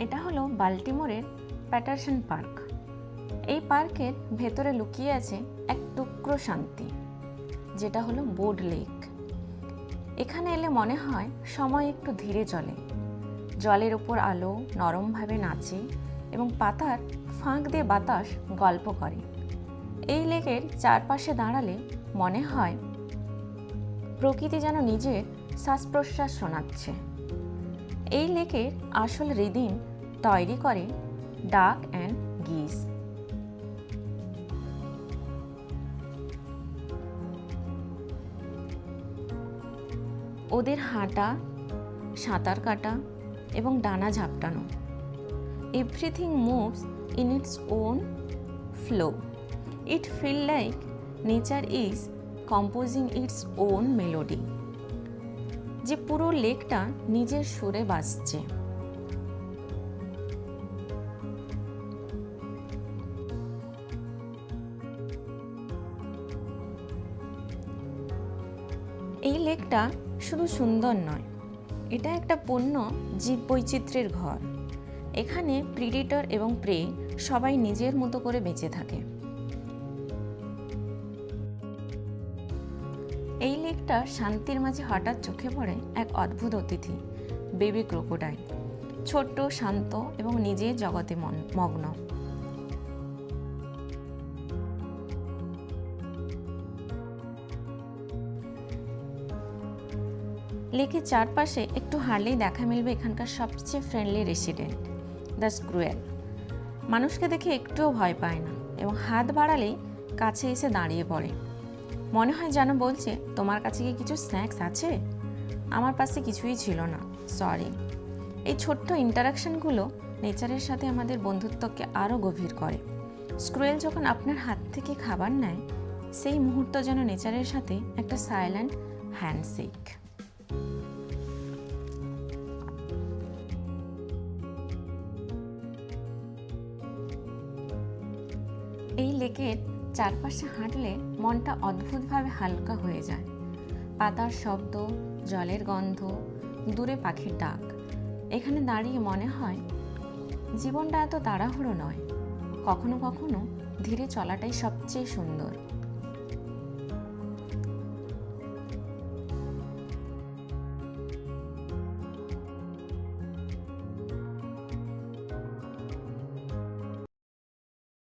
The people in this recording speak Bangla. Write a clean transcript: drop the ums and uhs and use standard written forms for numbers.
এটা হলো বাল্টিমোরের প্যাটারসন পার্ক। এই পার্কের ভেতরে লুকিয়ে আছে এক টুকরো শান্তি, যেটা হলো বোর্ড লেক। এখানে এলে মনে হয় সময় একটু ধীরে চলে। জলের উপর আলো নরমভাবে নাচে এবং পাতার ফাঁক দিয়ে বাতাস গল্প করে। এই লেকের চারপাশে দাঁড়ালে মনে হয় প্রকৃতি যেন নিজের শ্বাস প্রশ্বাস শোনাচ্ছে। এই লেকের আসল রিদিম তৈরি করে ডাক অ্যান্ড গিস। ওদের হাঁটা, সাঁতার কাটা এবং ডানা ঝাপটানো, everything moves in its own flow. It feel like nature is composing its own melody, যে পুরো লেকটা নিজের সুরে বাজছে। এই লেকটা শুধু সুন্দর নয়, এটা একটা পূর্ণ জীববৈচিত্র্যের ঘর। এখানে প্রিডেটর এবং প্রে সবাই নিজের মতো করে বেঁচে থাকে। এই লেকটা শান্তির মাঝে হঠাৎ চোখে পড়ে এক অদ্ভুত অতিথি, বেবি ক্রোকোডাইল। ছোট্ট, শান্ত এবং নিজের জগতে মগ্ন। লেকের চারপাশে একটু হাঁটলেই দেখা মিলবে এখানকার সবচেয়ে ফ্রেন্ডলি রেসিডেন্ট, দ্য স্ক্রুয়েল। মানুষকে দেখে একটুও ভয় পায় না এবং হাত বাড়ালেই কাছে এসে দাঁড়িয়ে পড়ে। মনে হয় যেন বলছে, তোমার কাছে কি কিছু স্ন্যাক্স আছে? আমার পাশে কিছুই ছিল না, সরি। এই ছোট্ট ইন্টারাকশনগুলো নেচারের সাথে আমাদের বন্ধুত্বকে আরও গভীর করে। স্ক্রুয়েল যখন আপনার হাত থেকে খাবার নেয়, সেই মুহূর্ত যেন নেচারের সাথে একটা সাইলেন্ট হ্যান্ডশেক। এই লেকের চারপাশে হাঁটলে মনটা অদ্ভুতভাবে হালকা হয়ে যায়। পাতার শব্দ, জলের গন্ধ, দূরে পাখির ডাক। এখানে দাঁড়িয়ে মনে হয় জীবনটা এত তাড়াহুড়ো নয়, কখনো কখনো ধীরে চলাটাই সবচেয়ে সুন্দর।